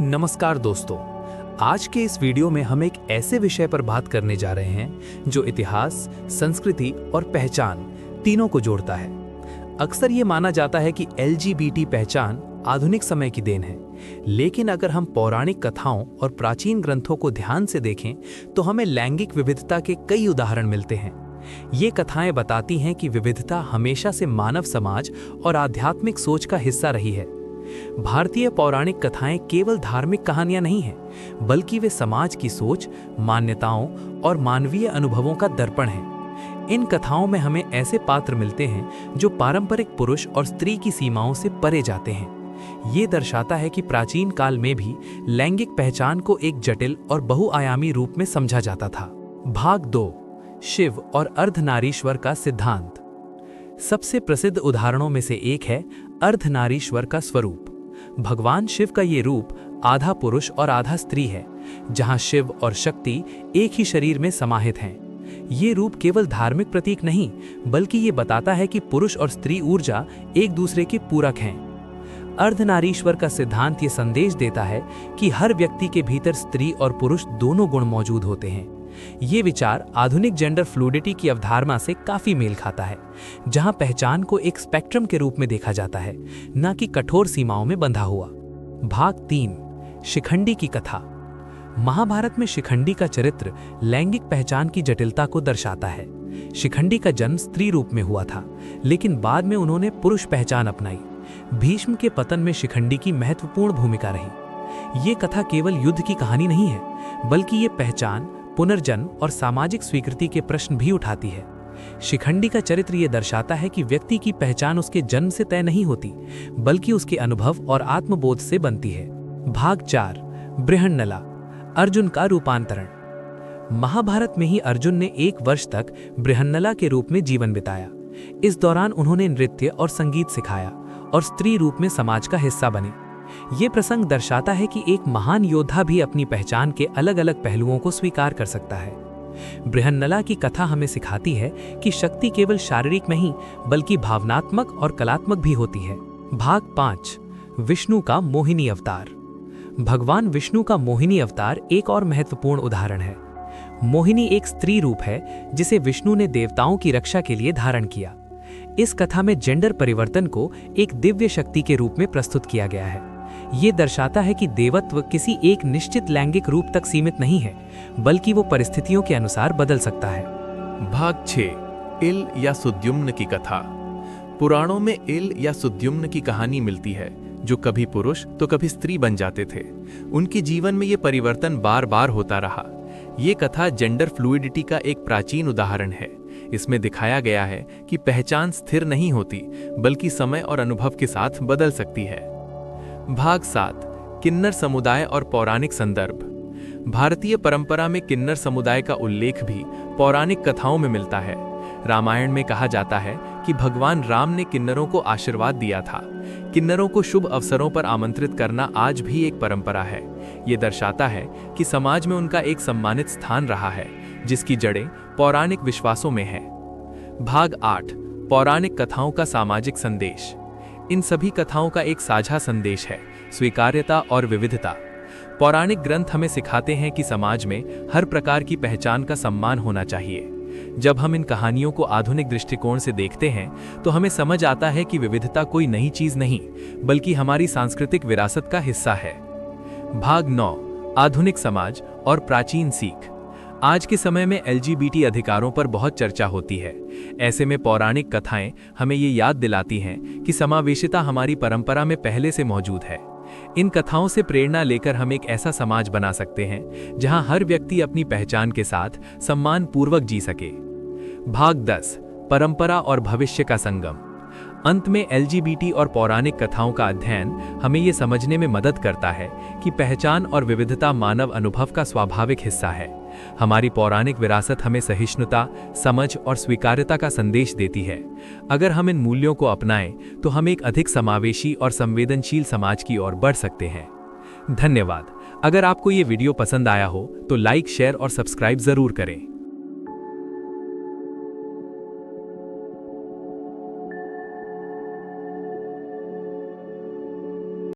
नमस्कार दोस्तों, आज के इस वीडियो में हम एक ऐसे विषय पर बात करने जा रहे हैं जो इतिहास, संस्कृति और पहचान तीनों को जोड़ता है। अक्सर ये माना जाता है कि LGBT पहचान आधुनिक समय की देन है, लेकिन अगर हम पौराणिक कथाओं और प्राचीन ग्रंथों को ध्यान से देखें तो हमें लैंगिक विविधता के कई उदाहरण मिलते हैं। ये कथाएं बताती हैं कि विविधता हमेशा से मानव समाज और आध्यात्मिक सोच का हिस्सा रही है। भारतीय पौराणिक कथाएं केवल धार्मिक कहानियां नहीं हैं, बल्कि वे समाज की सोच, मान्यताओं और मानवीय अनुभवों का दर्पण हैं। इन कथाओं में हमें ऐसे पात्र मिलते हैं जो पारंपरिक पुरुष और स्त्री की सीमाओं से परे जाते हैं। ये दर्शाता है कि प्राचीन काल में भी लैंगिक पहचान को एक जटिल और बहुआयामी रूप में समझा जाता था। भाग 2, शिव और अर्धनारीश्वर का सिद्धांत। सबसे प्रसिद्ध उदाहरणों में से एक है अर्धनारीश्वर का स्वरूप। भगवान शिव का ये रूप आधा पुरुष और आधा स्त्री है, जहां शिव और शक्ति एक ही शरीर में समाहित हैं। ये रूप केवल धार्मिक प्रतीक नहीं, बल्कि ये बताता है कि पुरुष और स्त्री ऊर्जा एक दूसरे के पूरक हैं। अर्धनारीश्वर का सिद्धांत ये संदेश देता है कि हर व्यक्ति के भीतर स्त्री और पुरुष दोनों गुण मौजूद होते हैं। ये विचार आधुनिक जेंडर फ्लूइडिटी की अवधारणा से काफी मेल खाता है, जहां पहचान को एक स्पेक्ट्रम के रूप में देखा जाता है, न कि कठोर सीमाओं में बंधा हुआ। भाग 3, शिखंडी की कथा। महाभारत में शिखंडी का चरित्र लैंगिक पहचान की जटिलता को दर्शाता है। शिखंडी का जन्म स्त्री रूप में हुआ था, लेकिन बाद में उन्होंने पुरुष पहचान अपनाई। भीष्म के पतन में शिखंडी की महत्वपूर्ण भूमिका रही। ये कथा केवल युद्ध की कहानी नहीं है, बल्कि ये पहचान, पुनर्जन्म और सामाजिक स्वीकृति के प्रश्न भी उठाती है। शिखंडी का चरित्र ये दर्शाता है कि व्यक्ति की पहचान उसके जन्म से तय नहीं होती, बल्कि उसके अनुभव और आत्मबोध से बनती है। भाग 4, बृहन्नला, अर्जुन का रूपांतरण। महाभारत में ही अर्जुन ने 1 वर्ष तक बृहन्नला के रूप में जीवन बिताया। इस दौरान उन्होंने नृत्य और संगीत सिखाया और स्त्री रूप में समाज का हिस्सा बने। ये प्रसंग दर्शाता है कि एक महान योद्धा भी अपनी पहचान के अलग अलग पहलुओं को स्वीकार कर सकता है। बृहन्नला की कथा हमें सिखाती है कि शक्ति केवल शारीरिक नहीं, बल्कि भावनात्मक और कलात्मक भी होती है। भाग 5, विष्णु का मोहिनी अवतार। भगवान विष्णु का मोहिनी अवतार एक और महत्वपूर्ण उदाहरण है। मोहिनी एक स्त्री रूप है जिसे विष्णु ने देवताओं की रक्षा के लिए धारण किया। इस कथा में जेंडर परिवर्तन को एक दिव्य शक्ति के रूप में प्रस्तुत किया गया है। ये दर्शाता है कि देवत्व किसी एक निश्चित लैंगिक रूप तक सीमित नहीं है, बल्कि वो परिस्थितियों के अनुसार बदल सकता है। भाग 6, इल या सुद्युम्न की कथा। पुराणों में इल या सुद्युम्न की कहानी मिलती है, जो कभी पुरुष तो कभी स्त्री बन जाते थे। उनके जीवन में ये परिवर्तन बार बार होता रहा। ये कथा जेंडर फ्लूइडिटी का एक प्राचीन उदाहरण है। इसमें दिखाया गया है कि पहचान स्थिर नहीं होती, बल्कि समय और अनुभव के साथ बदल सकती है। भाग 7, किन्नर समुदाय और पौराणिक संदर्भ। भारतीय परंपरा में किन्नर समुदाय का उल्लेख भी पौराणिक कथाओं में मिलता है। रामायण में कहा जाता है कि भगवान राम ने किन्नरों को आशीर्वाद दिया था। किन्नरों को शुभ अवसरों पर आमंत्रित करना आज भी एक परंपरा है। ये दर्शाता है कि समाज में उनका एक सम्मानित स्थान रहा है, जिसकी जड़ें पौराणिक विश्वासों में हैं। भाग 8, पौराणिक कथाओं का सामाजिक संदेश। इन सभी कथाओं का एक साझा संदेश है, स्वीकार्यता और विविधता। पौराणिक ग्रंथ हमें सिखाते हैं कि समाज में हर प्रकार की पहचान का सम्मान होना चाहिए। जब हम इन कहानियों को आधुनिक दृष्टिकोण से देखते हैं, तो हमें समझ आता है कि विविधता कोई नई चीज नहीं, बल्कि हमारी सांस्कृतिक विरासत का हिस्सा है। भाग 9, आधुनिक समाज और प्राचीन सीख। आज के समय में LGBT अधिकारों पर बहुत चर्चा होती है। ऐसे में पौराणिक कथाएं हमें ये याद दिलाती हैं कि समावेशिता हमारी परंपरा में पहले से मौजूद है। इन कथाओं से प्रेरणा लेकर हम एक ऐसा समाज बना सकते हैं जहां हर व्यक्ति अपनी पहचान के साथ सम्मान पूर्वक जी सके। भाग 10, परंपरा और भविष्य का संगम। अंत में LGBT और पौराणिक कथाओं का अध्ययन हमें ये समझने में मदद करता है कि पहचान और विविधता मानव अनुभव का स्वाभाविक हिस्सा है। हमारी पौराणिक विरासत हमें सहिष्णुता, समझ और स्वीकार्यता का संदेश देती है। अगर हम इन मूल्यों को अपनाएं, तो हम एक अधिक समावेशी और संवेदनशील समाज की ओर बढ़ सकते हैं। धन्यवाद। अगर आपको ये वीडियो पसंद आया हो तो लाइक, शेयर और सब्सक्राइब जरूर करें।